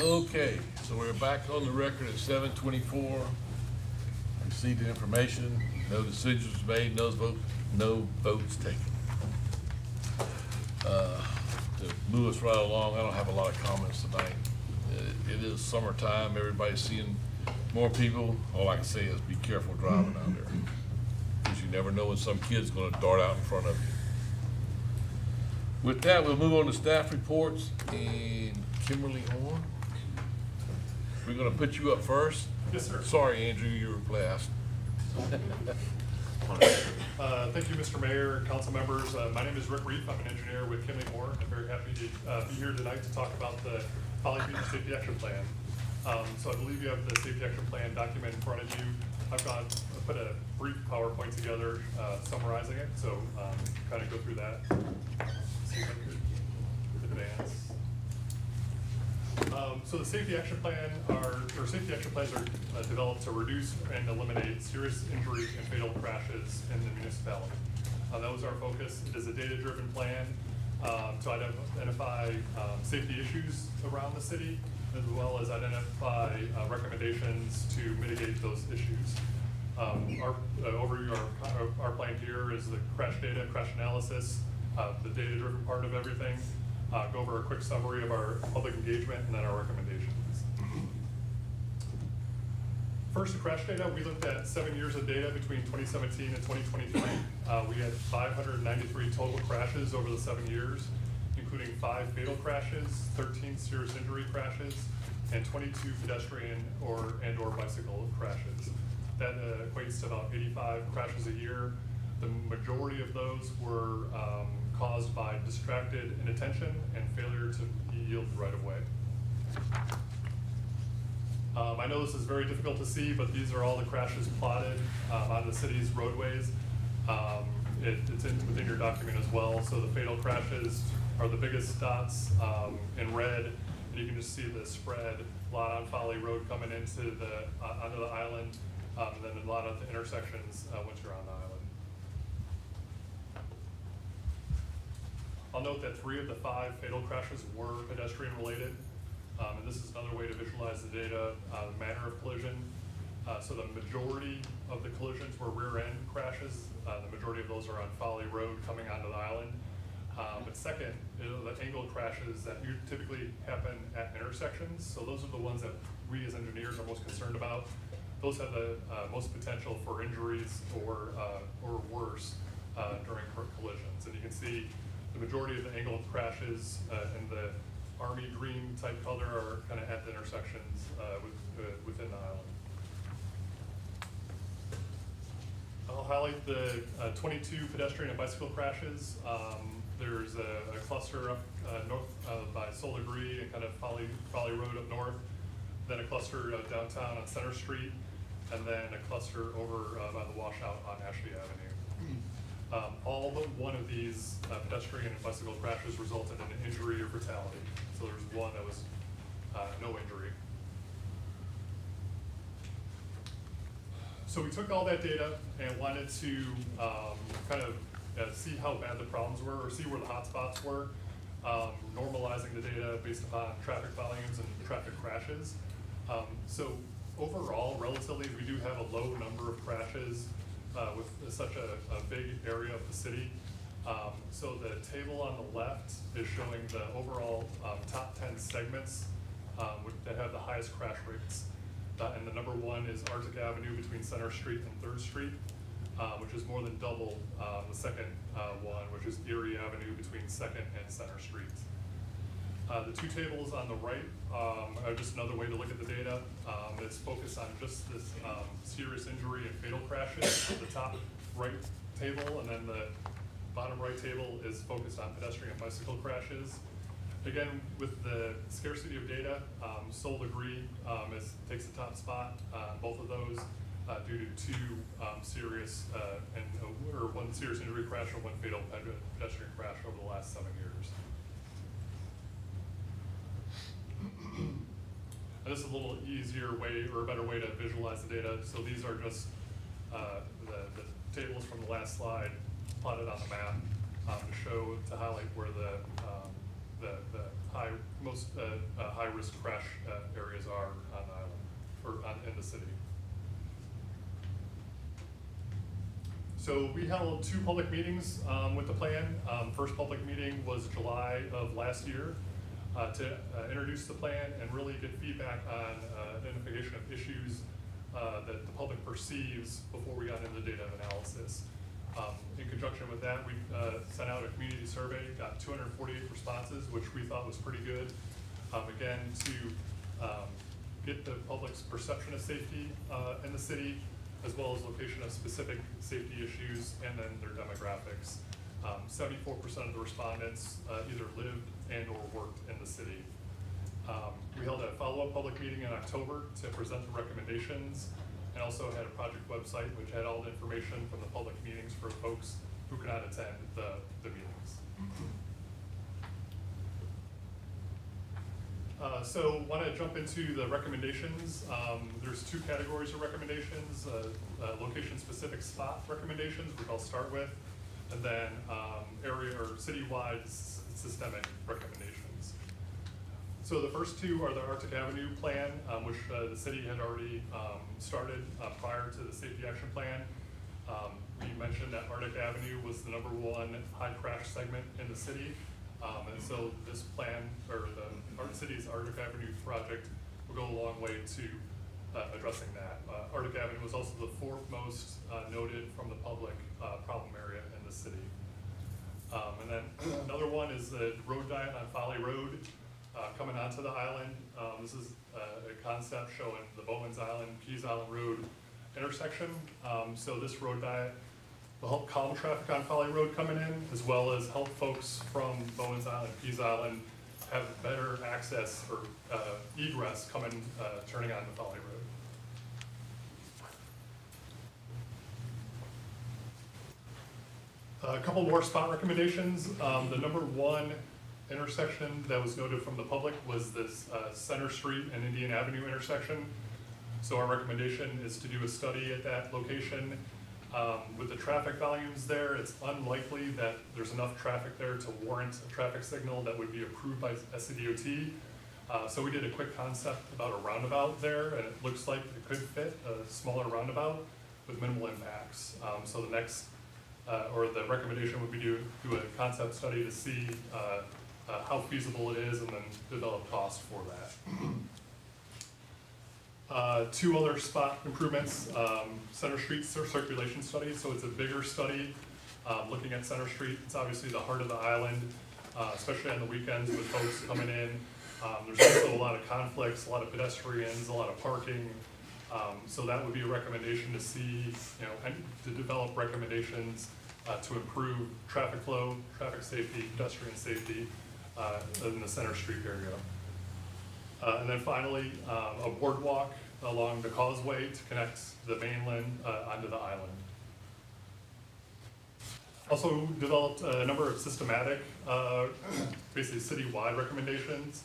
Okay, so we're back on the record at 7:24. Received the information, no decisions made, no votes taken. To move us right along, I don't have a lot of comments tonight. It is summertime, everybody's seeing more people. All I can say is be careful driving out there, because you never know when some kid's gonna dart out in front of you. With that, we'll move on to staff reports, and Kimberly Horn. We're gonna put you up first. Yes, sir. Sorry, Andrew, you were last. Thank you, Mr. Mayor, council members. My name is Rick Reef. I'm an engineer with Kinley Moore. I'm very happy to be here tonight to talk about the Folly Beach Safety Action Plan. So I believe you have the Safety Action Plan document in front of you. I've put a brief PowerPoint together summarizing it, so kind of go through that. See if I can advance. So the safety action plan safety action plans are developed to reduce and eliminate serious injury and fatal crashes in the municipality. That was our focus. It is a data-driven plan to identify safety issues around the city, as well as identify recommendations to mitigate those issues. Our overview, our plan here is the crash data, crash analysis, the data-driven part of everything. Go over a quick summary of our public engagement and then our recommendations. First, the crash data. We looked at 7 years of data between 2017 and 2023. We had 593 total crashes over the 7 years, including 5 fatal crashes, 13 serious injury crashes, and 22 pedestrian and/or bicycle crashes. That equates to about 85 crashes a year. The majority of those were caused by distracted inattention and failure to yield right of way. I know this is very difficult to see, but these are all the crashes plotted on the city's roadways. It's within your document as well. So the fatal crashes are the biggest dots in red, and you can just see the spread. A lot on Folly Road coming into onto the island, and then a lot of the intersections once you're on the island. I'll note that 3 of the 5 fatal crashes were pedestrian related. And this is another way to visualize the data, the manner of collision. So the majority of the collisions were rear end crashes. The majority of those are on Folly Road coming onto the island. But second, the angle crashes that typically happen at intersections. So those are the ones that we as engineers are most concerned about. Those have the most potential for injuries or worse during collisions. And you can see the majority of the angled crashes in the army green type color are kind of at the intersections within the island. I'll highlight the 22 pedestrian and bicycle crashes. There's a cluster up north by Soul Agree and kind of Folly Road up north, then a cluster downtown on Center Street, and then a cluster over by the washout on Ashley Avenue. All but one of these pedestrian and bicycle crashes resulted in an injury or fatality. So there was one that was no injury. So we took all that data and wanted to kind of see how bad the problems were, or see where the hot spots were, normalizing the data based upon traffic volumes and traffic crashes. So overall, relatively, we do have a low number of crashes with such a big area of the city. So the table on the left is showing the overall top 10 segments that have the highest crash rates. And the number 1 is Arctic Avenue between Center Street and 3rd Street, which is more than double the second one, which is Erie Avenue between 2nd and Center Street. The 2 tables on the right are just another way to look at the data. It's focused on just this serious injury and fatal crashes. The top right table, and then the bottom right table is focused on pedestrian and bicycle crashes. Again, with the scarcity of data, Soul Agree takes the top spot on both of those due to 2 serious or 1 serious injury crash or 1 fatal pedestrian crash over the last 7 years. And this is a little easier way or a better way to visualize the data. So these are just the tables from the last slide plotted on the map to highlight where the high most high-risk crash areas are on the island, or in the city. So we held 2 public meetings with the plan. First public meeting was July of last year to introduce the plan and really get feedback on identification of issues that the public perceives before we got into data analysis. In conjunction with that, we sent out a community survey, got 248 responses, which we thought was pretty good. Again, to get the public's perception of safety in the city, as well as location of specific safety issues, and then their demographics. 74% of the respondents either lived and or worked in the city. We held a follow-up public meeting in October to present the recommendations, and also had a project website which had all the information from the public meetings for folks who could not attend the meetings. So want to jump into the recommendations. There's 2 categories of recommendations, location-specific spot recommendations, which I'll start with, and then area or citywide systemic recommendations. So the first 2 are the Arctic Avenue plan, which the city had already started prior to the safety action plan. We mentioned that Arctic Avenue was the #1 high crash segment in the city. And so this plan, or the city's Arctic Avenue project, will go a long way to addressing that. Arctic Avenue was also the 4th most noted from the public problem area in the city. And then another one is the road diet on Folly Road coming onto the island. This is a concept showing the Bowman's Island, Keys Island Road intersection. So this road diet will help calm traffic on Folly Road coming in, as well as help folks from Bowman's Island, Keys Island, have better access or egress coming, turning onto Folly Road. A couple more spot recommendations. The #1 intersection that was noted from the public was this Center Street and Indian Avenue intersection. So our recommendation is to do a study at that location. With the traffic volumes there, it's unlikely that there's enough traffic there to warrant a traffic signal that would be approved by SCDOT. So we did a quick concept about a roundabout there, and it looks like it could fit a smaller roundabout with minimal impacts. So the next, or the recommendation would be do a concept study to see how feasible it is, and then develop costs for that. 2 other spot improvements, Center Street circulation study. So it's a bigger study looking at Center Street. It's obviously the heart of the island, especially on the weekends with folks coming in. There's also a lot of conflicts, a lot of pedestrians, a lot of parking. So that would be a recommendation to see, and to develop recommendations to improve traffic flow, traffic safety, pedestrian safety in the Center Street area. And then finally, a boardwalk along the causeway to connect the mainland onto the island. Also developed a number of systematic, basically citywide recommendations.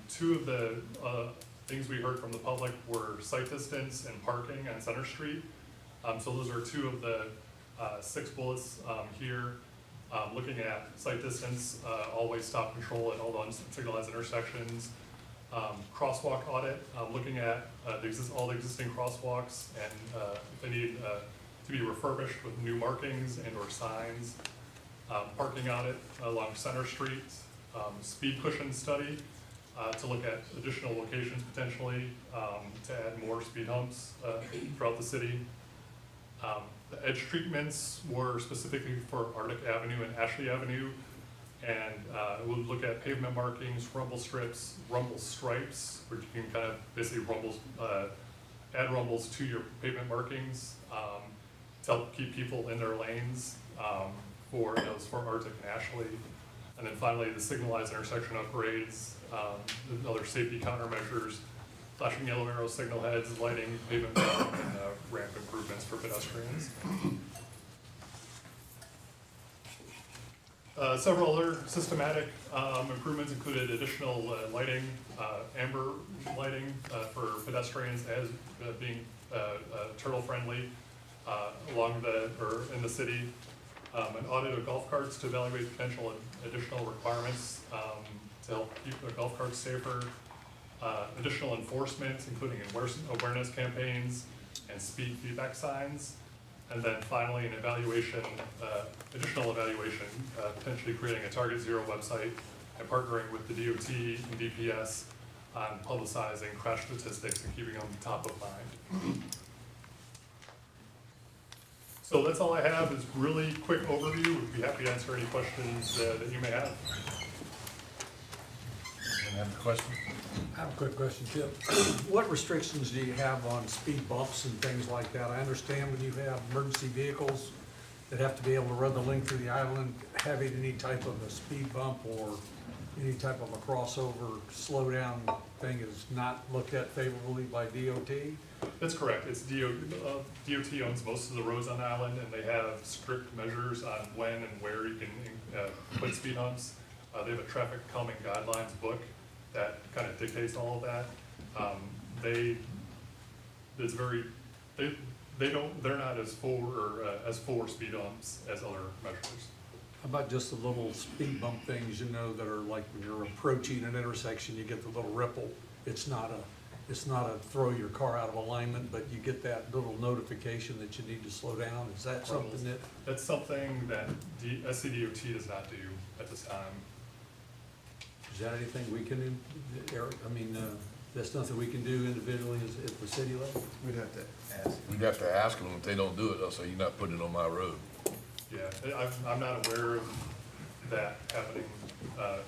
2 of the things we heard from the public were site distance and parking on Center Street. So those are 2 of the 6 bullets here. Looking at site distance, all-way stop control at all the unsignalized intersections. Crosswalk audit, looking at all the existing crosswalks and if they need to be refurbished with new markings and or signs. Parking audit along Center Street. Speed cushion study to look at additional locations potentially to add more speed humps throughout the city. The edge treatments were specifically for Arctic Avenue and Ashley Avenue. And we'll look at pavement markings, rumble strips, rumble stripes, which you can kind of basically add rumbles to your pavement markings to help keep people in their lanes for Arctic and Ashley. And then finally, the signalized intersection upgrades, other safety countermeasures, flashing yellow arrow signal heads, lighting, pavement marking, and ramp improvements for pedestrians. Several other systematic improvements included additional lighting, amber lighting for pedestrians as being turtle friendly in the city. An audit of golf carts to evaluate potential additional requirements to help keep their golf carts safer, additional enforcement, including awareness campaigns and speed feedback signs, and then finally an evaluation, additional evaluation, potentially creating a Target Zero website and partnering with the DOT and DPS on publicizing crash statistics and keeping them top of mind. So that's all I have, is really quick overview. We'd be happy to answer any questions that you may have. Anyone have a question? I have a quick question, Chip. What restrictions do you have on speed bumps and things like that? I understand when you have emergency vehicles that have to be able to run the length through the island, having any type of a speed bump or any type of a crossover slowdown thing is not looked at favorably by DOT? That's correct. It's DOT owns most of the roads on the island, and they have strict measures on when and where you can put speed humps. They have a traffic calming guidelines book that kind of dictates all of that. They're not as for speed humps as other measures. How about just the little speed bump things, you know, that are like when you're approaching an intersection, you get the little ripple. It's not a throw your car out of alignment, but you get that little notification that you need to slow down. Is that something that? That's something that SCDOT does not do at this time. Is that anything we can, Eric, I mean, that's nothing we can do individually at the city level? We'd have to ask. We'd have to ask them. If they don't do it, they'll say, you're not putting it on my road. Yeah, I'm not aware of that happening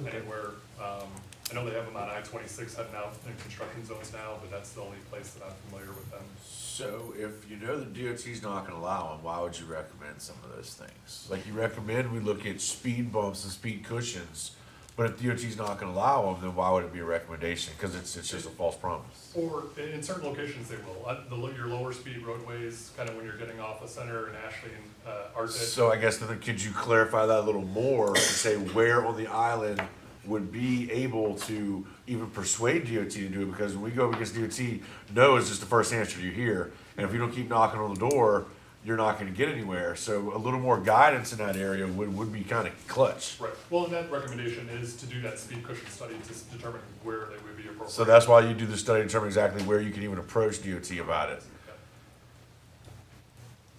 anywhere. I know they have them on I-26 heading out in construction zones now, but that's the only place that I'm familiar with them. So if you know the DOT's not gonna allow them, why would you recommend some of those things? Like you recommend we look at speed bumps and speed cushions, but if DOT's not gonna allow them, then why would it be a recommendation? Cause it's just a false promise. Or in certain locations they will. Your lower speed roadways, kind of when you're getting off of Center and Ashley and Arctic. So I guess then could you clarify that a little more and say where on the island would be able to even persuade DOT to do it? Because when we go against DOT, no is just the first answer you hear. And if you don't keep knocking on the door, you're not gonna get anywhere. So a little more guidance in that area would be kind of clutch. Right. Well, and that recommendation is to do that speed cushion study to determine where they would be appropriate. So that's why you do the study to determine exactly where you can even approach DOT about it.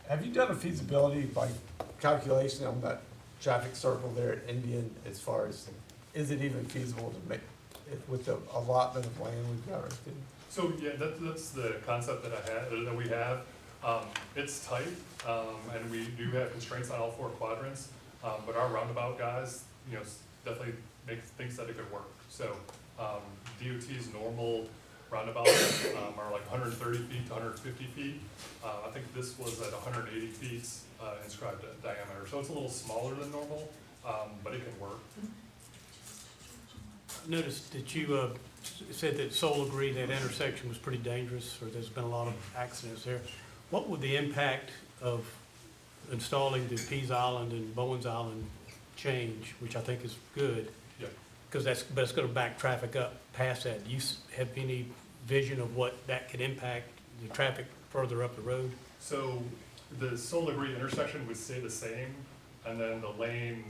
Have you done a feasibility by calculation on that traffic circle there at Indian as far as, is it even feasible to make it with the allotment of land we've got right there? So yeah, that's the concept that we have. It's tight, and we do have constraints on all four quadrants, but our roundabout guys, definitely thinks that it could work. So DOT's normal roundabouts are like 130 feet to 150 feet. I think this was at 180 feet inscribed diameter, so it's a little smaller than normal, but it can work. Noticed that you said that Sol agreed that intersection was pretty dangerous, or there's been a lot of accidents there. What would the impact of installing the Pease Island and Bowens Island change, which I think is good? Yeah. Because but it's gonna back traffic up past that. Do you have any vision of what that could impact the traffic further up the road? So the Sol Legris intersection would stay the same, and then the lane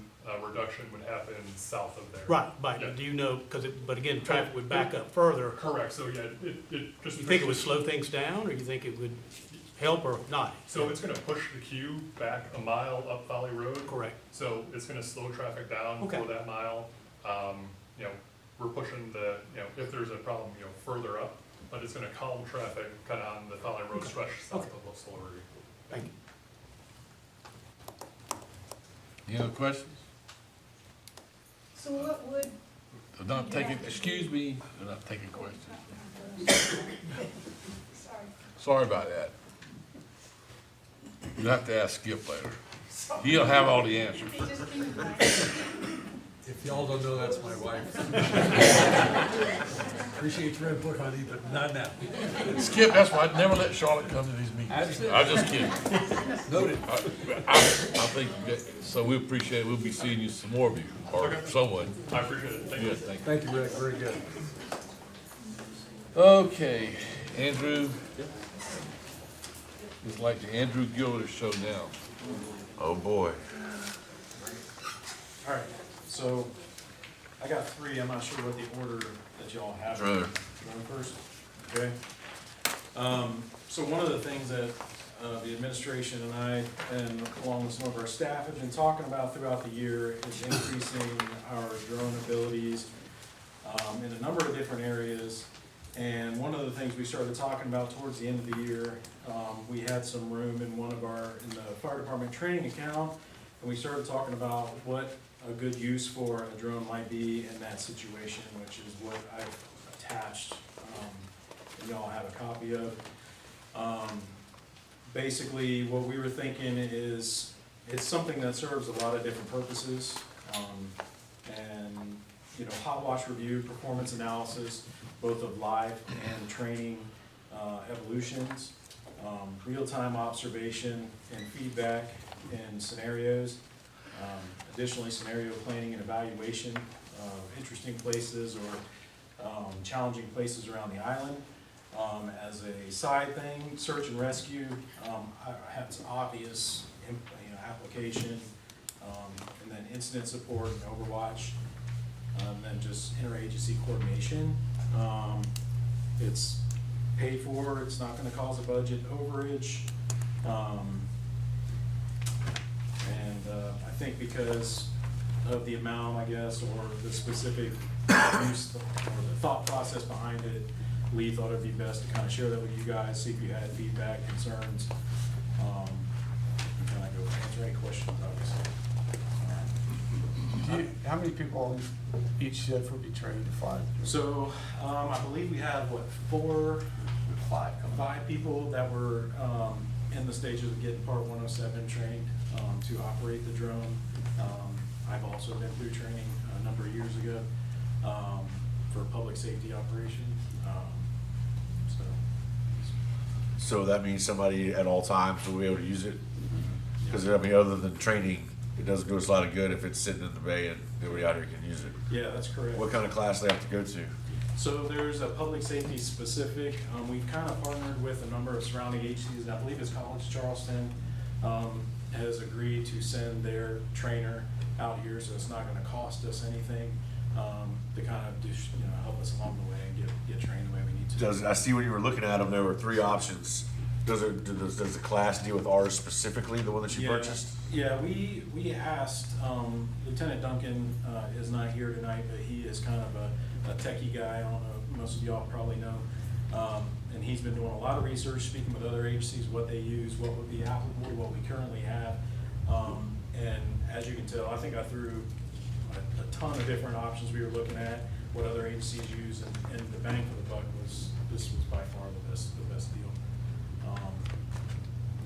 reduction would happen south of there. Right, but Yeah. do you know, but again, traffic would back up further. Correct, so yeah, it just. You think it would slow things down, or you think it would help or not? So it's gonna push the queue back a mile up Folly Road. Correct. So it's gonna slow traffic down Okay. for that mile. We're pushing if there's a problem, further up, but it's gonna calm traffic kind of on the Folly Road stretch south of Sol Legris. Thank you. Any other questions? So what would, They're not taking, excuse me, they're not taking questions. sorry, Sorry about that. You'll have to ask Skip later. He'll have all the answers. it just came to mind. If y'all don't know, that's my wife. Appreciate your input, honey, but not now. Skip, that's why I'd never let Charlotte come to these meetings. I'm just kidding. Noted. I think, so we appreciate it. We'll be seeing you, some more of you, or Okay. someone. I appreciate it, thank you. Yes, thank you. Thank you, Rick, very good. Okay, Andrew. It's like the Andrew Gilder show now. Oh, boy. All right, so I got three, I'm not sure what the order that y'all have. Sure. Going first? Okay. So one of the things that, the administration and I, and along with some of our staff have been talking about throughout the year is increasing our drone abilities, in a number of different areas. And one of the things we started talking about towards the end of the year, we had some room in in the fire department training account, and we started talking about what a good use for a drone might be in that situation, which is what I've attached, and y'all have a copy of. Basically, what we were thinking is, it's something that serves a lot of different purposes, and, you know, hot watch review, performance analysis, both of live and training evolutions, real-time observation and feedback in scenarios, additionally scenario planning and evaluation of interesting places or challenging places around the island. As a side thing, search and rescue, has obvious application, and then incident support and overwatch, and then just interagency coordination. It's paid for, it's not gonna cause a budget overage. I think because of the amount, I guess, or the specific use or the thought process behind it, we thought it'd be best to kind of share that with you guys, see if you had feedback, concerns, and kind of go answer any questions, obviously. How many people on each shift would be trained to fly? So, I believe we have, what, five people that were, in the stages of getting Part 107 trained, to operate the drone. I've also been through training a number of years ago, for public safety operation, so. So that means somebody at all times will be able to use it? Because, I mean, other than training, it doesn't do us a lot of good if it's sitting in the bay and nobody out here can use it. Yeah, that's correct. What kind of class do they have to go to? So there's a public safety specific, we've kind of partnered with a number of surrounding agencies, and I believe it's College Charleston, has agreed to send their trainer out here, so it's not gonna cost us anything, to kind of just, help us along the way and get trained the way we need to. I see when you were looking at them, there were three options. Does the class deal with ours specifically, the one that you Yeah. purchased? Yeah, we asked, Lieutenant Duncan, is not here tonight, but he is kind of a techie guy, I don't know, most of y'all probably know. And he's been doing a lot of research, speaking with other agencies, what they use, what would be applicable to what we currently have. And as you can tell, I think I threw a ton of different options we were looking at, what other agencies use, and the bang for the buck this was by far the best deal.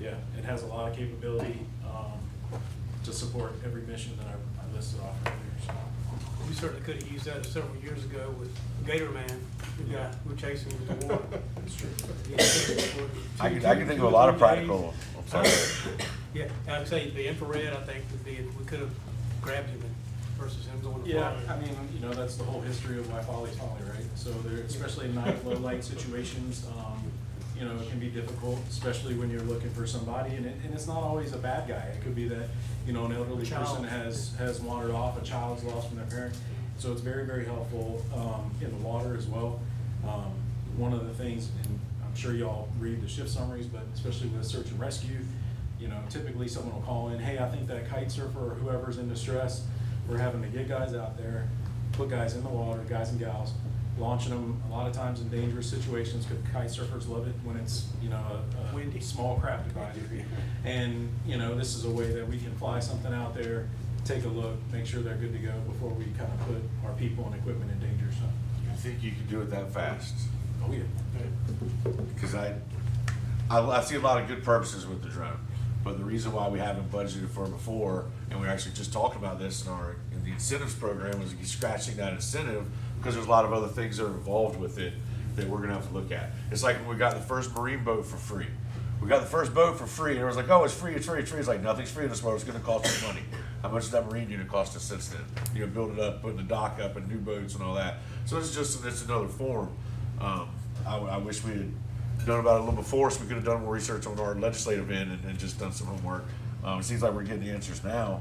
Yeah, it has a lot of capability, to support every mission that I listed off earlier, so. We certainly could have used that several years ago with Gator Man, the guy who chased him with the water. It's true. I can think of a lot of practical. I'm sorry. Yeah, I'd say the infrared, I think, would be, we could have grabbed him versus him going to Yeah, fly. I mean, that's the whole history of why Folly's Folly, right? So there, especially in night, low light situations, it can be difficult, especially when you're looking for somebody, and it's not always a bad guy. It could be that, an elderly person has wandered off, a child's lost from their parent. So it's very, very helpful, in the water as well. One of the things, and I'm sure y'all read the shift summaries, but especially with search and rescue, typically someone will call in, hey, I think that kite surfer or whoever's in distress, we're having to get guys out there, put guys in the water, guys and gals, launching them a lot of times in dangerous situations, because kite surfers love it when it's, a Windy. small craft advisory. And, this is a way that we can fly something out there, take a look, make sure they're good to go before we kind of put our people and equipment in danger, so. You think you can do it that fast? Oh, yeah. Because I see a lot of good purposes with the drone, but the reason why we haven't budgeted for it before, and we actually just talked about this in the incentives program, is scratching that incentive, because there's a lot of other things that are involved with it that we're gonna have to look at. It's like when we got the first marine boat for free. We got the first boat for free, and everyone's like, oh, it's free, it's free, it's free. It's like, nothing's free in this world, it's gonna cost us money. How much has that marine unit cost us since then? Build it up, putting the dock up and new boats and all that. So it's another form. I wish we had done about it a little before, so we could have done more research on our legislative end and just done some homework. It seems like we're getting the answers now.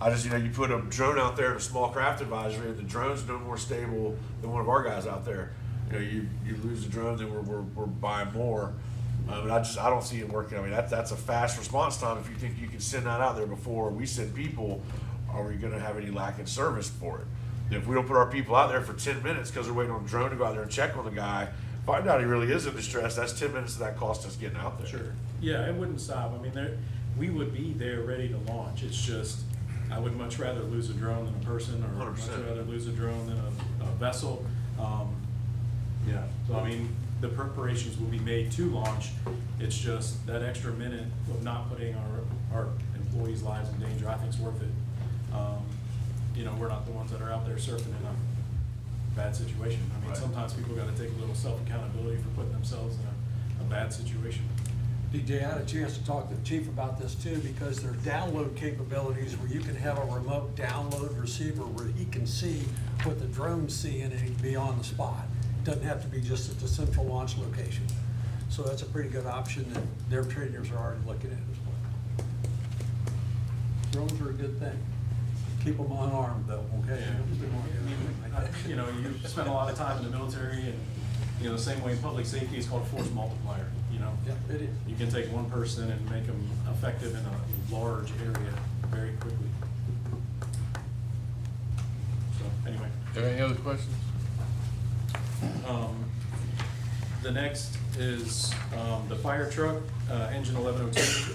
I just, you put a drone out there in a small craft advisory, and the drone's no more stable than one of our guys out there. You lose the drone, then we're buying more. And I don't see it working. I mean, that's a fast response time. If you think you can send that out there before we send people, are we going to have any lack in service for it? If we don't put our people out there for 10 minutes because they're waiting on a drone to go out there and check on the guy, find out he really is in distress, that's 10 minutes of that cost us getting out there. Sure. Yeah, it wouldn't stop. I mean, we would be there ready to launch. It's just, I would much rather lose a drone than a person, or 100%. much rather lose a drone than a vessel. Yeah, so I mean, the preparations will be made to launch. It's just that extra minute of not putting our employees' lives in danger, I think is worth it. We're not the ones that are out there surfing in a bad situation. I mean, Right. sometimes people gotta take a little self-accountability for putting themselves in a bad situation. DJ, I had a chance to talk to the chief about this too, because there are download capabilities where you can have a remote download receiver where he can see what the drone's seeing and he can be on the spot. Doesn't have to be just at the central launch location. So that's a pretty good option that their trainers are already looking at as well. Drones are a good thing. Keep them unarmed though, okay? Yeah. We don't want to do anything like that. You spend a lot of time in the military, and, the same way in public safety, it's called force multiplier, Yeah, it is. You can take one person and make them effective in a large area very quickly. So, anyway. Any other questions? The next is the fire truck, engine 1102.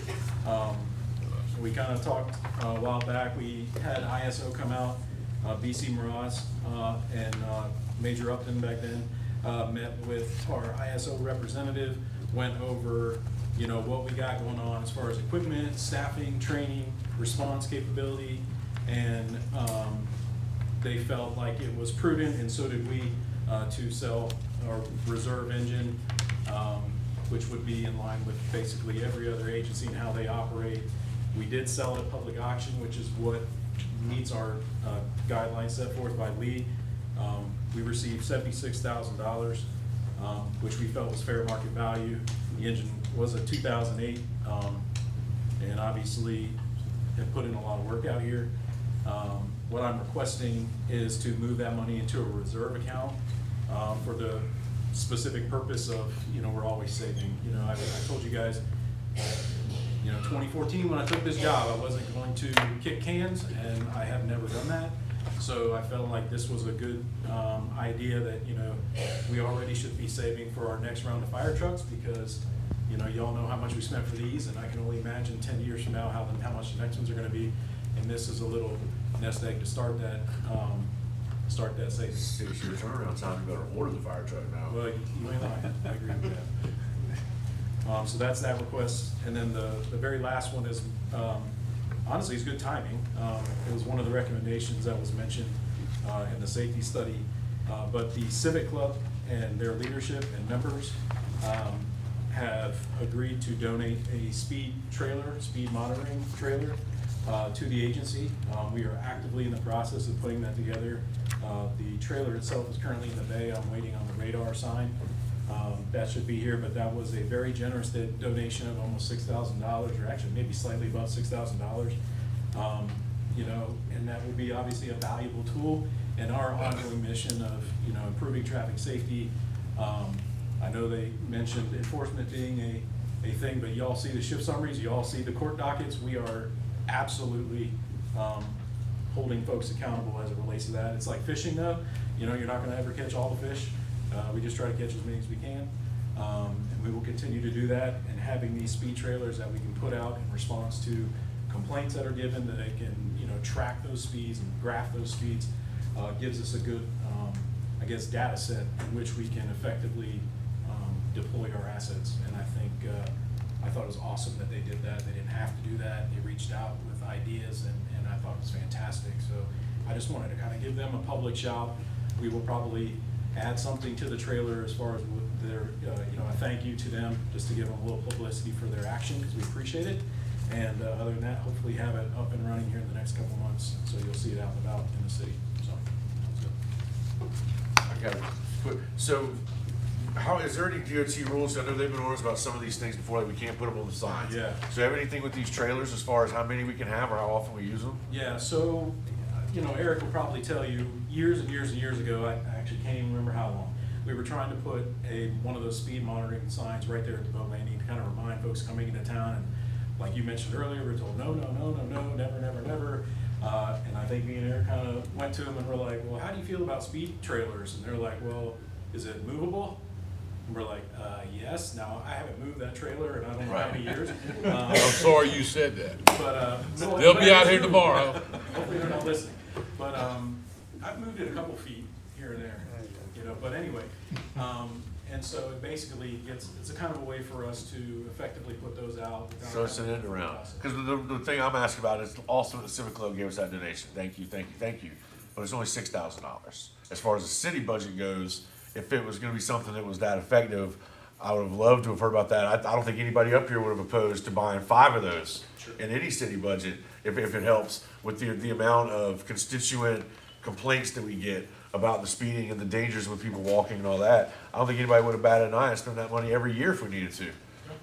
We kind of talked a while back, we had ISO come out, BC Mraz and Major Upton back then, met with our ISO representative, went over, what we got going on as far as equipment, staffing, training, response capability, and they felt like it was prudent, and so did we, to sell our reserve engine, which would be in line with basically every other agency and how they operate. We did sell at public auction, which is what meets our guidelines set forth by Lee. We received $76,000, which we felt was fair market value. The engine was a 2008, and obviously had put in a lot of work out here. What I'm requesting is to move that money into a reserve account for the specific purpose of, we're always saving. I told you guys, 2014, when I took this job, I wasn't going to kick cans, and I have never done that. So I felt like this was a good idea that, we already should be saving for our next round of fire trucks, because, y'all know how much we spent for these, and I can only imagine 10 years from now how much the next ones are gonna be. And this is a little nest egg to start that savings. 6-year turnaround time, you better order the fire truck now. Well, you ain't lying, I agree with that. So that's that request, and then the very last one is, honestly, it's good timing. It was one of the recommendations that was mentioned in the safety study, but the Civic Club and their leadership and members have agreed to donate a speed monitoring trailer to the agency. We are actively in the process of putting that together. The trailer itself is currently in the bay. I'm waiting on the radar sign. That should be here, but that was a very generous donation of almost $6,000, or actually maybe slightly above $6,000. And that will be obviously a valuable tool in our ongoing mission of, improving traffic safety. I know they mentioned enforcement being a thing, but y'all see the shift summaries, you all see the court dockets. We are absolutely holding folks accountable as it relates to that. It's like fishing though, you're not gonna ever catch all the fish. We just try to catch as many as we can. And we will continue to do that, and having these speed trailers that we can put out in response to complaints that are given, that they can, track those speeds and graph those speeds, gives us a good, data set in which we can effectively deploy our assets. And I think, I thought it was awesome that they did that. They didn't have to do that. They reached out with ideas, and I thought it was fantastic. So I just wanted to kind of give them a public shout. We will probably add something to the trailer as far as their, a thank you to them, just to give them a little publicity for their action, because we appreciate it. And other than that, hopefully have it up and running here in the next couple months, so you'll see it out and about in the city. So, I got it. So how, is there any DOT rules? I know they've been orders about some of these things before, like we can't put them on the signs. Yeah. So have anything with these trailers as far as how many we can have or how often we use them? Yeah, so, you know, Eric will probably tell you, years and years and years ago, I actually can't even remember how long, we were trying to put one of those speed monitoring signs right there at the boat landing to kind of remind folks coming into town, and like you mentioned earlier, we were told, no, no, no, no, no, never, never, never. And I think me and Eric kind of went to them and we're like, well, how do you feel about speed trailers? And they're like, well, is it movable? And we're like, yes. Now, I haven't moved that trailer in I don't know how many years. I'm sorry you said that. But, They'll be out here tomorrow. Hopefully they're not listening. But, I've moved it a couple feet here and there, you know, but anyway. And so it basically it's a kind of a way for us to effectively put those out. without So it's an having end to go through the around. process. Because the thing I'm asking about is also the Civic Club gave us that donation. Thank you, thank you, thank you. But it's only $6,000. As far as the city budget goes, if it was gonna be something that was that effective, I would have loved to have heard about that. I don't think anybody up here would have opposed to buying 5 of those in any city budget, if it helps with the amount of constituent complaints that we get about the speeding and the dangers with people walking and all that. I don't think anybody would have batted an eye and spent that money every year if we needed to.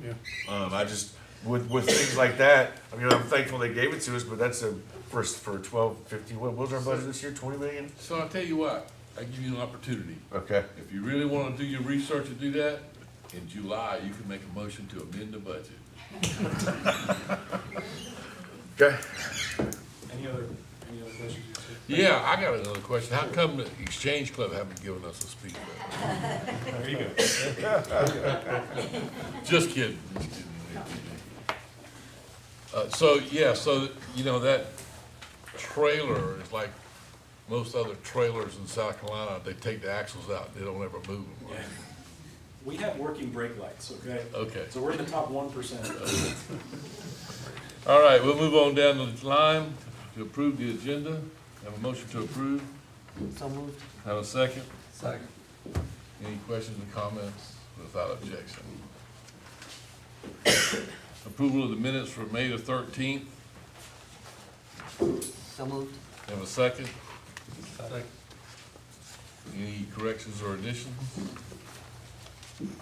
Yeah. I just, with things like that, I mean, I'm thankful they gave it to us, but that's for 12, 15, what was our budget this year, 20 million? So I'll tell you what, I give you an opportunity. Okay. If you really wanna do your research and do that, in July, you can make a motion to amend the budget. Okay. Any other questions? Yeah, I got another question. How come the Exchange Club haven't given us a speed limit? There you go. Just kidding. So, yeah, so, you know, that trailer is like most other trailers in South Carolina. They take the axles out, they don't ever move them, right? We have working brake lights, okay? Okay. So we're in the top 1%. All right, we'll move on down the line to approve the agenda. Have a motion to approve. So moved. Have a second. Second. Any questions or comments? Without objection. Approval of the minutes for May the 13th. So moved. Have a second. Any corrections or additions?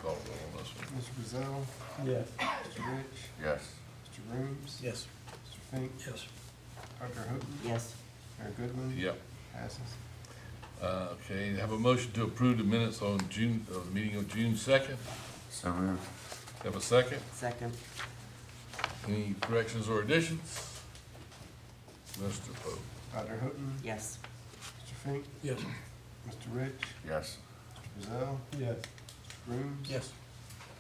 Call the roll on this one. Mr. Brazil, Yes. Mr. Rich, Yes. Mr. Rooms, Yes. Mr. Fink, Yes. Dr. Houghton, Yes. Mayor Goodwin. Yep. Passes. Okay, have a motion to approve the minutes on the meeting of June 2nd. So moved. Have a second. Second. Any corrections or additions? Mr. Pope. Dr. Houghton, Yes. Mr. Fink, Yes. Mr. Rich, Yes. Mr. Brazil, Yes. Mr. Rooms. Yes.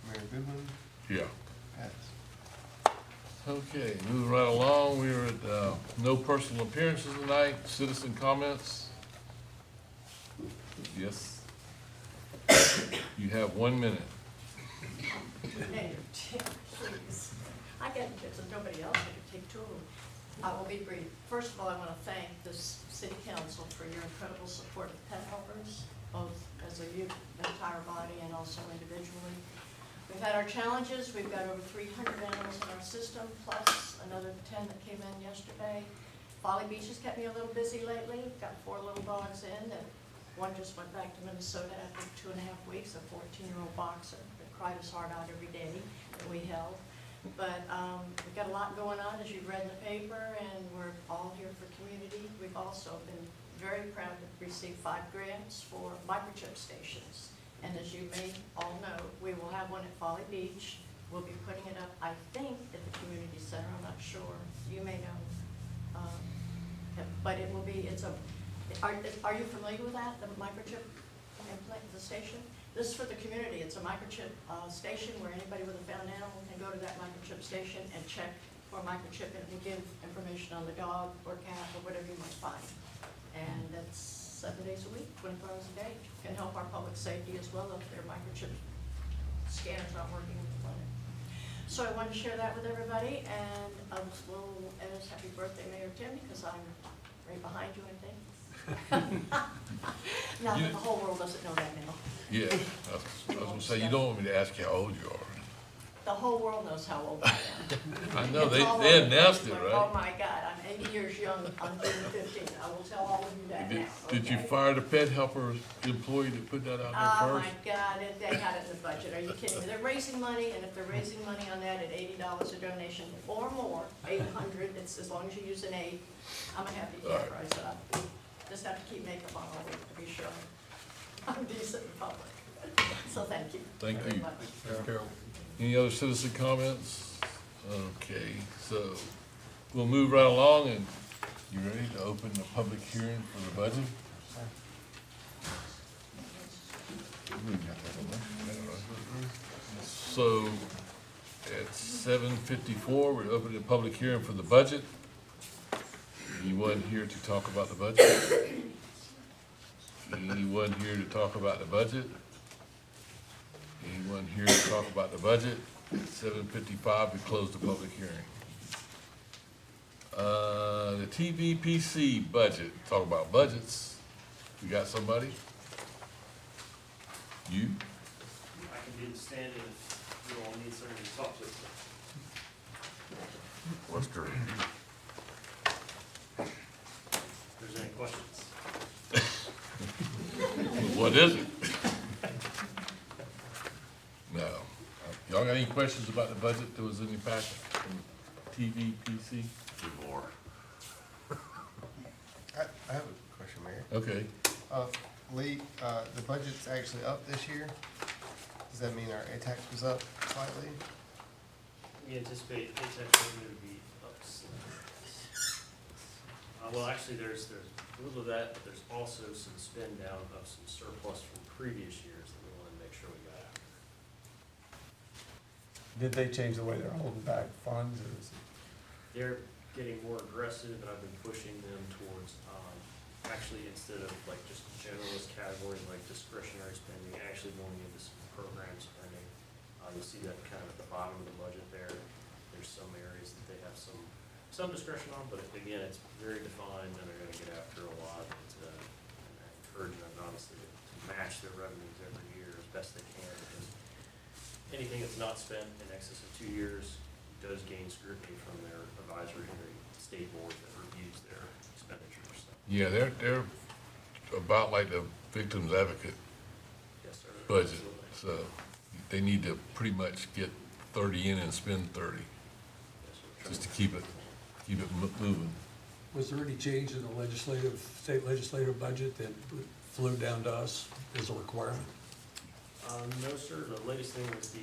Mayor Goodwin. Yeah. Pass. Okay, moving right along, we're at, no personal appearances tonight, citizen comments. Yes. You have 1 minute. Mayor, please. I get it, so nobody else, I could take two of them. I will be brief. First of all, I want to thank this city council for your incredible support of pet helpers, both as a youth, entire body, and also individually. We've had our challenges. We've got over 300 animals in our system, plus another 10 that came in yesterday. Folly Beach has kept me a little busy lately. Got 4 little dogs in. That one just went back to Minnesota after 2.5 weeks, a 14-year-old boxer that cried his heart out every day that we held. But we've got a lot going on, as you've read in the paper, and we're all here for community. We've also been very proud to receive 5 grants for microchip stations. And as you may all know, we will have one at Folly Beach. We'll be putting it up, I think, at the community center. I'm not sure. You may know. But it will be, are you familiar with that, the microchip implant, the station? This is for the community. It's a microchip station where anybody with a found animal can go to that microchip station and check for a microchip, and it will give information on the dog or cat or whatever you might find. And that's 7 days a week, 24 hours a day. Can help our public safety as well if their microchip scanners aren't working with the clinic. So I wanted to share that with everybody, and a little happy birthday, Mayor Tim, because I'm right behind you, I think. Now that the whole world doesn't know that now. Yeah, I was gonna say, you don't want me to ask you how old you are. the whole world knows how old I am. I know, It's they all they over announced it, Facebook. right? Oh my God, I'm 80 years young on June 15th. I will tell all of you that Did, now. did you okay? fire the pet helper employee that put that out Oh there my first? God, they had it in the budget. Are you kidding me? They're raising money, and if they're raising money on that at $80 a donation or more, 800, it's as long as you use an 8, I'm a happy All right. camper. I said, I just have to keep makeup on all week to be sure I'm decent in public. So thank you. Thank very you. much. Any other citizen comments? Okay, so we'll move right along, and you ready to open the public hearing for the budget? So at 7:54, we're opening the public hearing for the budget. Anyone here to talk about the budget? Anyone here to talk about the budget? Anyone here to talk about the budget? At 7:55, we close the public hearing. The TVPC budget, talk about budgets. We got somebody? You? I can be the stand-in if you all need somebody to talk to. What's the If there's any questions. What is it? No. Y'all got any questions about the budget that was in your packet from TVPC? more? I have a question, Mayor. Okay. Lee, the budget's actually up this year. Does that mean our tax was up slightly? We anticipate tax revenue to be up slightly. Well, actually, there's a little of that, but there's also some spend down of some surplus from previous years that we want to make sure we got after. Did they change the way they're holding back funds, or is it? They're getting more aggressive, and I've been pushing them towards, actually, instead of like just generalist categories like discretionary spending, actually going into some program spending. You'll see that kind of at the bottom of the budget there. There's some areas that they have some discretion on, but again, it's very defined, and they're gonna get after a lot. And I encourage them, obviously, to match their revenues every year as best they can, because anything that's not spent in excess of 2 years does gain scrutiny from their advisory state board that reviews their expenditures. So, Yeah, they're about like the victim's advocate yes, sir. budget. Absolutely. So they need to pretty much get 30 in and spend 30, Yes, sir. just to keep it moving. Was there any change in the state legislative budget that flew down to us as a requirement? No, sir. The latest thing was the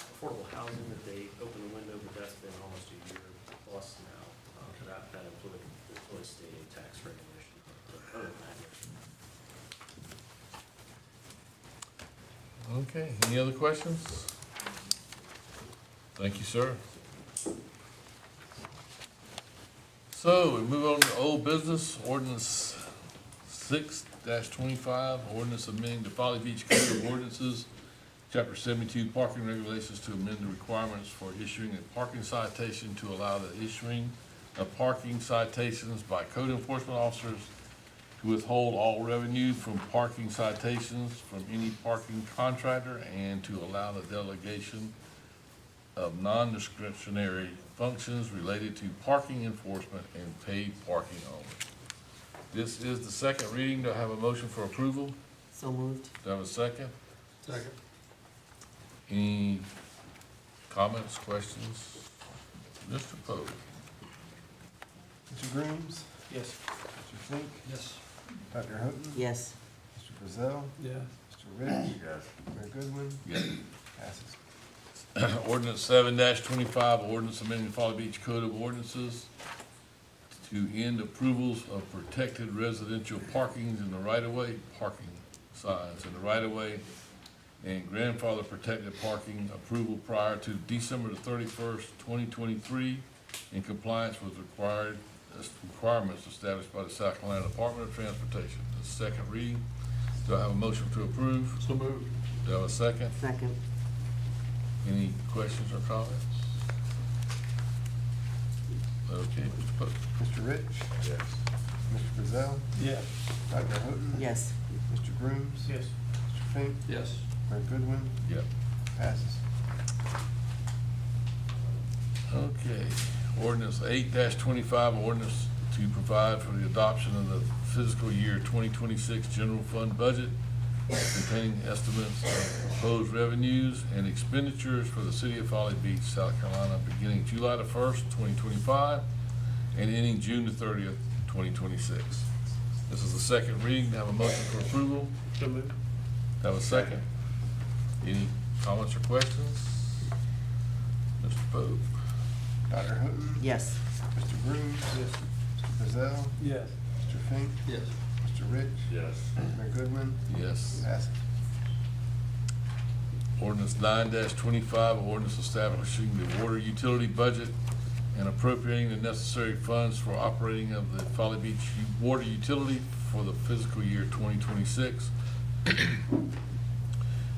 affordable housing that they opened the window, but that's been almost a year plus now. That employee state aid tax regulation. But other than that, Okay, any other questions? Thank you, sir. So we move on to old business, ordinance 6-25, ordinance amending the Folly Beach Code of Ordinances, Chapter 72, parking regulations to amend the requirements for issuing a parking citation to allow the issuing of parking citations by code enforcement officers to withhold all revenue from parking citations from any parking contractor and to allow the delegation of non-discretionary functions related to parking enforcement and paid parking only. This is the second reading. Do I have a motion for approval? So moved. Do I have a second? Second. Any comments, questions? Mr. Poe? Mr. Grooms? Yes. Mr. Flink? Yes. Dr. Houghton? Yes. Mr. Brazil? Yeah. Mr. Rich? Yes. Mayor Goodwin? Yes. Passes. Ordinance 7-25, ordinance amending the Folly Beach Code of Ordinances to end approvals of protected residential parkings in the right-of-way, parking signs in the right-of-way, and grandfather protected parking approval prior to December the 31st, 2023, in compliance with requirements established by the South Carolina Department of Transportation. The second reading. Do I have a motion to approve? So moved. Do I have a second? Second. Any questions or comments? Okay, Mr. Pope. Mr. Rich? Yes. Mr. Brazil? Yeah. Dr. Houghton? Yes. Mr. Grooms? Yes. Mr. Flink? Yes. Mayor Goodwin? Yep. Passes. Okay, ordinance 8-25, ordinance to provide for the adoption of the fiscal year 2026 general fund budget containing estimates of proposed revenues and expenditures for the city of Folly Beach, South Carolina, beginning July the 1st, 2025, and ending June the 30th, 2026. This is the second reading. Do I have a motion for approval? So moved. Do I have a second? Any comments or questions? Mr. Pope? Dr. Houghton? Yes. Mr. Grooms? Yes. Mr. Bazell? Yes. Mr. Fink? Yes. Mr. Rich? Yes. Mayor Goodwin? Yes. Passes. Ordinance 9-25, ordinance establishing the water utility budget and appropriating the necessary funds for operating of the Folly Beach water utility for the fiscal year 2026,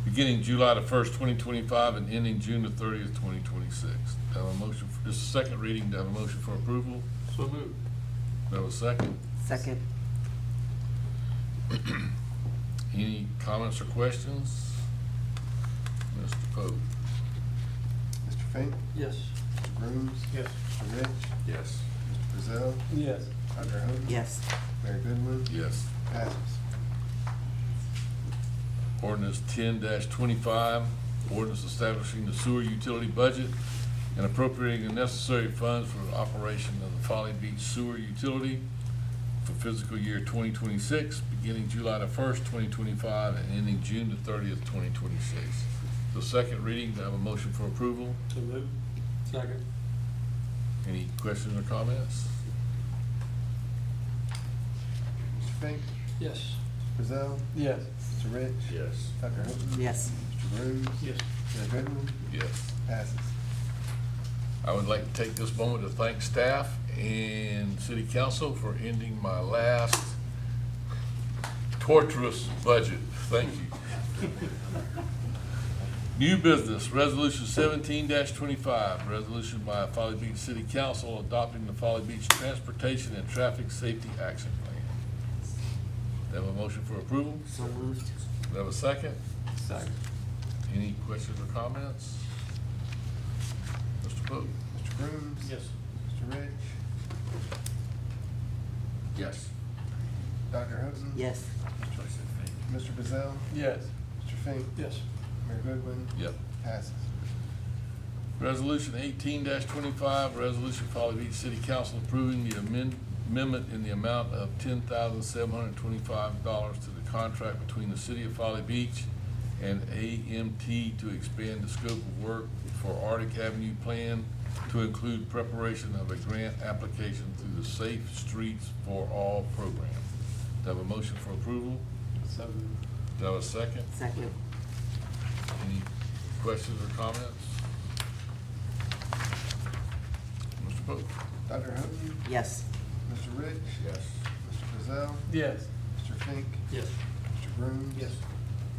beginning July the 1st, 2025, and ending June the 30th, 2026. Do I have a motion, this is the second reading, do I have a motion for approval? So moved. Do I have a second? Second. Any comments or questions? Mr. Pope? Mr. Fink? Yes. Mr. Grooms? Yes. Mr. Rich? Yes. Mr. Bazell? Yes. Dr. Houghton? Yes. Mayor Goodwin? Yes. Passes. Ordinance 10-25, ordinance establishing the sewer utility budget and appropriating the necessary funds for the operation of the Folly Beach sewer utility for fiscal year 2026, beginning July the 1st, 2025, and ending June the 30th, 2026. The second reading, do I have a motion for approval? So moved. Second. Any questions or comments? Mr. Fink? Yes. Mr. Bazell? Yes. Mr. Rich? Yes. Dr. Houghton? Yes. Mr. Grooms? Yes. Mayor Goodwin? Yes. Passes. I would like to take this moment to thank staff and city council for ending my last torturous budget. Thank you. New business, resolution 17-25, resolution by Folly Beach City Council adopting the Folly Beach Transportation and Traffic Safety Action Plan. Do I have a motion for approval? So moved. Do I have a second? Second. Any questions or comments? Mr. Pope? Mr. Grooms? Yes. Mr. Rich? Yes. Dr. Houghton? Yes. Mr. Bazell? Yes. Mr. Fink? Yes. Mayor Goodwin? Yep. Passes. Resolution 18-25, resolution Folly Beach City Council approving the amendment in the amount of $10,725 to the contract between the City of Folly Beach and AMT to expand the scope of work for Arctic Avenue Plan to include preparation of a grant application through the Safe Streets for All program. Do I have a motion for approval? So moved. Do I have a second? Second. Any questions or comments? Mr. Pope? Dr. Houghton? Yes. Mr. Rich? Yes. Mr. Bazell? Yes. Mr. Fink? Yes. Mr. Grooms? Yes.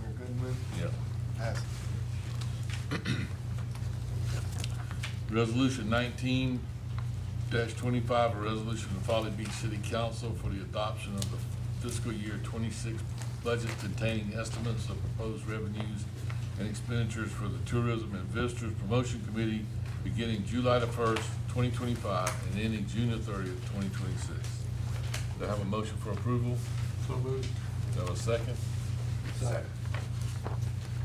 Mayor Goodwin? Yep. Passes. Resolution 19-25, a resolution of Folly Beach City Council for the adoption of the fiscal year 26 budget containing estimates of proposed revenues and expenditures for the Tourism and Visitors Promotion Committee beginning July the 1st, 2025, and ending June the 30th, 2026. Do I have a motion for approval? So moved. Do I have a second? Second.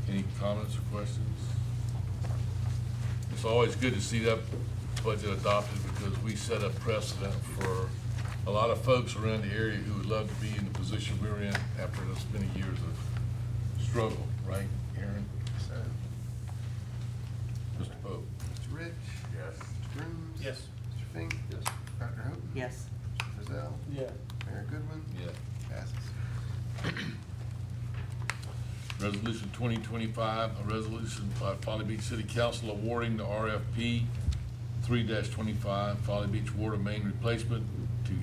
Any comments or questions? It's always good to see that budget adopted because we set a precedent for a lot of folks around the area who would love to be in the position we're in after this many years of struggle, right, Aaron? Mr. Pope? Mr. Rich? Yes. Mr. Grooms? Yes. Mr. Fink? Yes. Dr. Houghton? Yes. Mr. Bazell? Yes. Mayor Goodwin? Yeah. Passes. Resolution 2025, a resolution by Folly Beach City Council awarding the RFP 3-25 Folly Beach Water Main Replacement to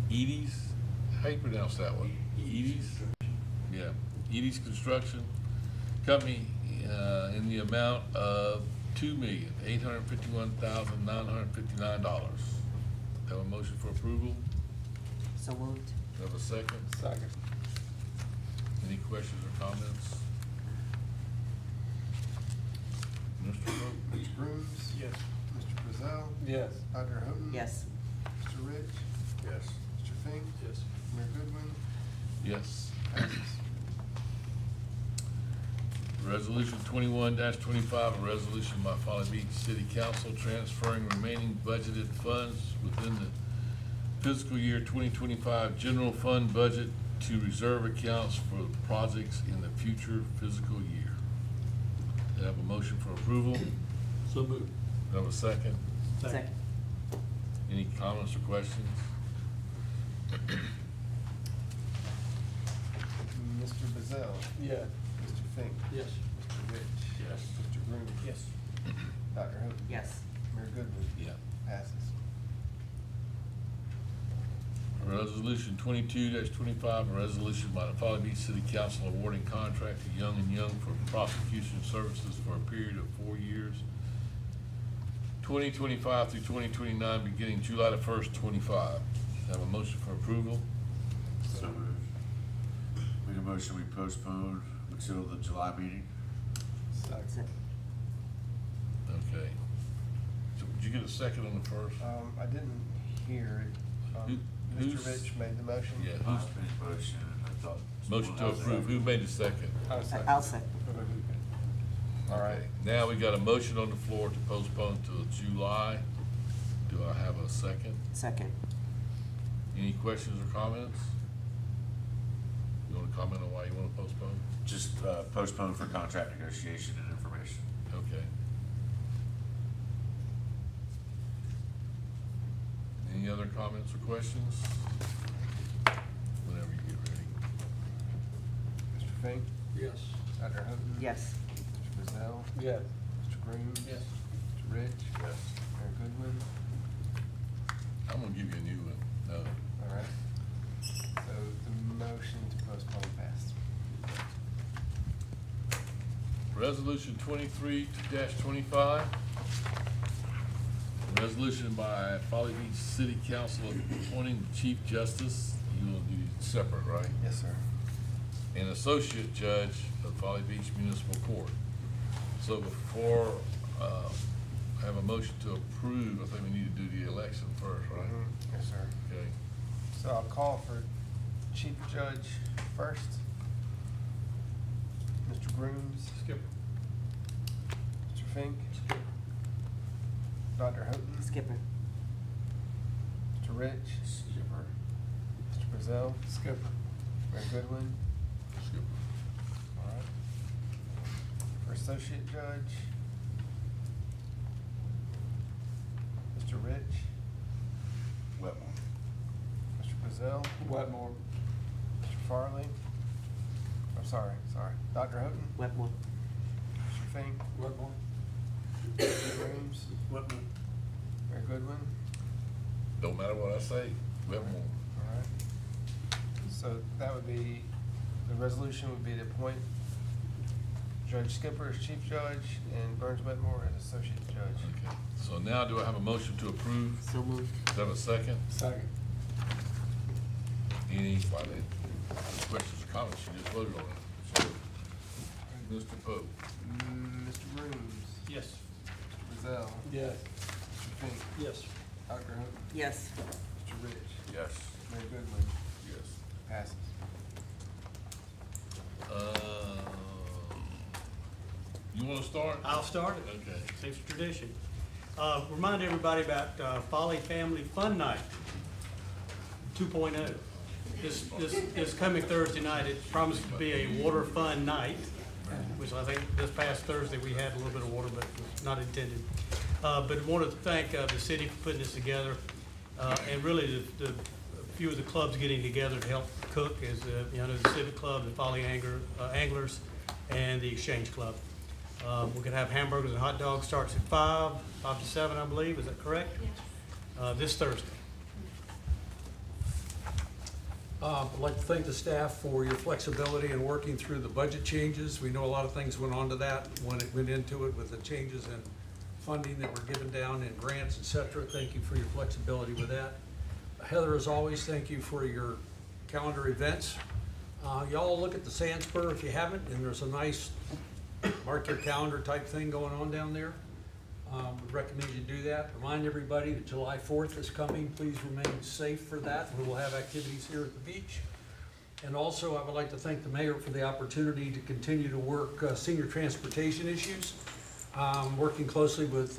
Edie's, how you pronounce that one? Edie's? Yeah, Edie's Construction Company, in the amount of $2,851,959. Have a motion for approval? So moved. Have a second? Second. Any questions or comments? Mr. Pope? Mr. Grooms? Yes. Mr. Brazil, Yes. Dr. Houghton. Yes. Mr. Rich, Yes. Mr. Fink, Yes. Mayor Goodwin, Yes. passes. Resolution 21-25, a resolution by Folly Beach City Council transferring remaining budgeted funds within the fiscal year 2025 general fund budget to reserve accounts for projects in the future fiscal year. Do I have a motion for approval? So moved. Do I have a second? Second. Any comments or questions? Mr. Brazil, Yes. Mr. Fink, Yes. Mr. Rich. Yes. Mr. Green. Yes. Dr. Houghton. Yes. Mayor Goodwin, Yeah. passes. Resolution 22-25, a resolution by the Folly Beach City Council awarding contract to Young and Young for prosecution services for a period of 4 years, 2025 through 2029, beginning July the 1st, 25. Have a motion for approval? So moved. Make a motion, we postpone until the July meeting. Second. Okay. So did you get a second on the first? I didn't hear it. Who's- Mr. Rich made the motion. Yeah, I who's, made a motion, I thought. motion to approve, who made the second? I'll second. All right. Okay. Now we got a motion on the floor to postpone till July. Do I have a second? Second. Any questions or comments? You wanna comment on why you wanna postpone? Just postpone for contract negotiation and information. Okay. Any other comments or questions? Whenever you get ready. Mr. Fink, Yes. Dr. Houghton. Yes. Mr. Brazil, Yes. Mr. Green. Yes. Mr. Rich. Yes. Mayor Goodwin. I'm gonna give you a new one. No. All right. So the motion to postpone passed. Resolution 23-25. A resolution by Folly Beach City Council appointing the Chief Justice, you will do separate, right? Yes, sir. And Associate Judge of Folly Beach Municipal Court. So before, I have a motion to approve, I think we need to do the election first, right? Yes, sir. Okay. So I'll call for Chief Judge first. Mr. Grooms, Skipper. Mr. Fink, Dr. Houghton, Skipper. Mr. Rich, Skipper. Mr. Brazil. Skipper. Mayor Goodwin. Skip. All right. For Associate Judge, Mr. Rich, Wetmore. Mr. Brazil, Wetmore. Mr. Farley. I'm sorry. Dr. Houghton, Wetmore. Mr. Fink, Wetmore. Mr. Grooms, Wetmore. Mayor Goodwin. Don't matter what I say, Wetmore. All right. So that would be, the resolution would be to appoint Judge Skipper as Chief Judge and Burns Wetmore as Associate Judge. Okay. So now do I have a motion to approve? So moved. Do I have a second? Second. Any questions or comments? You just voted on it. So, Mr. Pope? Mr. Grooms, Yes. Mr. Brazil, Yes. Mr. Fink, Yes. Dr. Houghton, Yes. Mr. Rich, Yes. Mayor Goodwin, Yes. passes. You wanna start? I'll start it. Okay. Seems tradition. Remind everybody about Folly Family Fun Night 2.0. This coming Thursday night, it promises to be a water fun night, which I think this past Thursday we had a little bit of water, but it was not intended. But I wanted to thank the city for putting this together, and really a few of the clubs getting together to help cook, as the Civic Club, the Folly Anglers, and the Exchange Club. We're gonna have hamburgers and hot dogs, starts at 5 to 7, I believe, is that correct? Yes. This Thursday. I'd like to thank the staff for your flexibility in working through the budget changes. We know a lot of things went on to that when it went into it with the changes in funding that were given down in grants, et cetera. Thank you for your flexibility with that. Heather, as always, thank you for your calendar events. Y'all look at the Sandspur if you haven't, and there's a nice mark your calendar type thing going on down there. Would recommend you do that. Remind everybody that July 4th is coming. Please remain safe for that. We will have activities here at the beach. And also, I would like to thank the mayor for the opportunity to continue to work senior transportation issues. Working closely with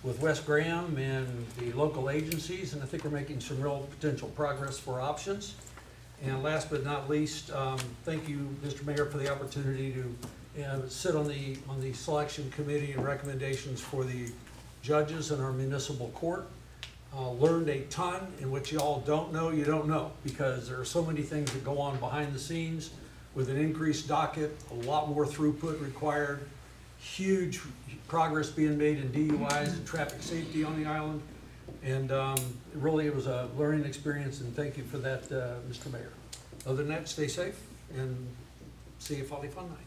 Wes Graham and the local agencies, and I think we're making some real potential progress for options. And last but not least, thank you, Mr. Mayor, for the opportunity to sit on the selection committee and recommendations for the judges in our municipal court. Learned a ton, and what you all don't know, you don't know, because there are so many things that go on behind the scenes with an increased docket, a lot more throughput required, huge progress being made in DUIs and traffic safety on the island. And really, it was a learning experience, and thank you for that, Mr. Mayor. Other than that, stay safe, and see you Folly Fun Night.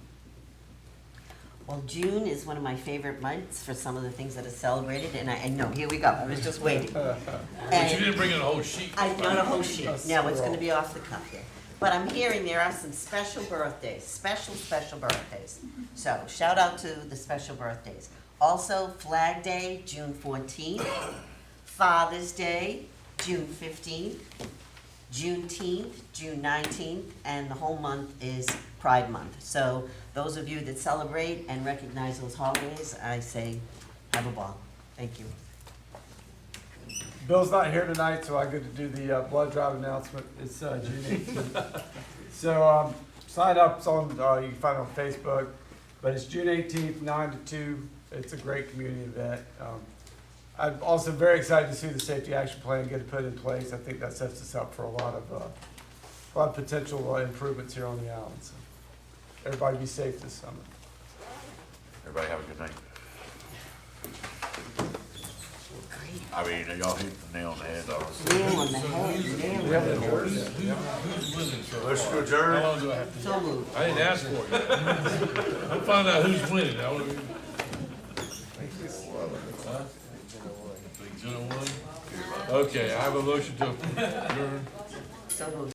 Well, June is one of my favorite months for some of the things that are celebrated, and I know, here we go, I was just waiting. But you And didn't bring in a whole sheet. not a whole sheet, no, it's gonna be off the cuff here. But I'm hearing there are some special birthdays, special birthdays. So, shout out to the special birthdays. Also, Flag Day, June 14th, Father's Day, June 15th, Juneteenth, June 19th, and the whole month is Pride Month. So those of you that celebrate and recognize those holidays, I say, have a ball. Thank you. Bill's not here tonight, so I get to do the blood drive announcement. It's June 18th. So sign up's on, you can find it on Facebook, but it's June 18th, 9 to 2. It's a great community event. I'm also very excited to see the safety action plan get put in place. I think that sets us up for a lot of potential improvements here on the island. So everybody be safe this summer. Everybody have a good night. Great. I mean, y'all hit the nail on the head, obviously. Nail on the head, nail on the head. Who's winning so far? Motion to How adjourn. long do I have to? So moved. I didn't ask for it. I'll find out who's winning. I wanna be. Huh? Big 0-1? Okay, I have a motion to adjourn. So moved.